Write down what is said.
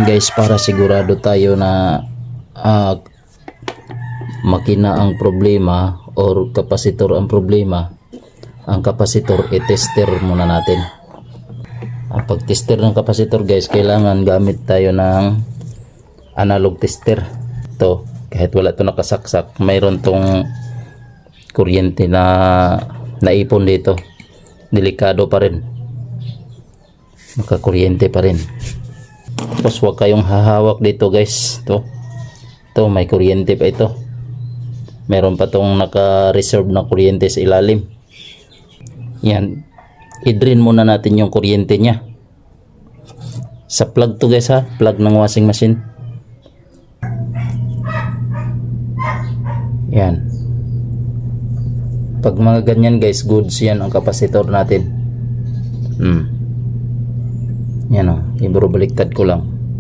yan guys, para sigurado tayo na makina ang problema or kapasitor ang problema. Ang kapasitor i-tester muna natin. Pag tester ng kapasitor guys, kailangan gamit tayo ng analog tester. Ito, kahit wala ito nakasaksak, mayroon tong kuryente na naipon dito. Delikado pa rin, makakuryente pa rin. Tapos huwag kayong hahawak dito guys. Ito may kuryente pa ito. Meron pa tong naka-reserve na kuryente sa ilalim. Yan, i-drain muna natin yung kuryente nya sa plug to guys ha, plug ng washing machine. Yan, pag mga ganyan guys, goods yan ang kapasitor natin. Yan o, ibro baliktad ko lang.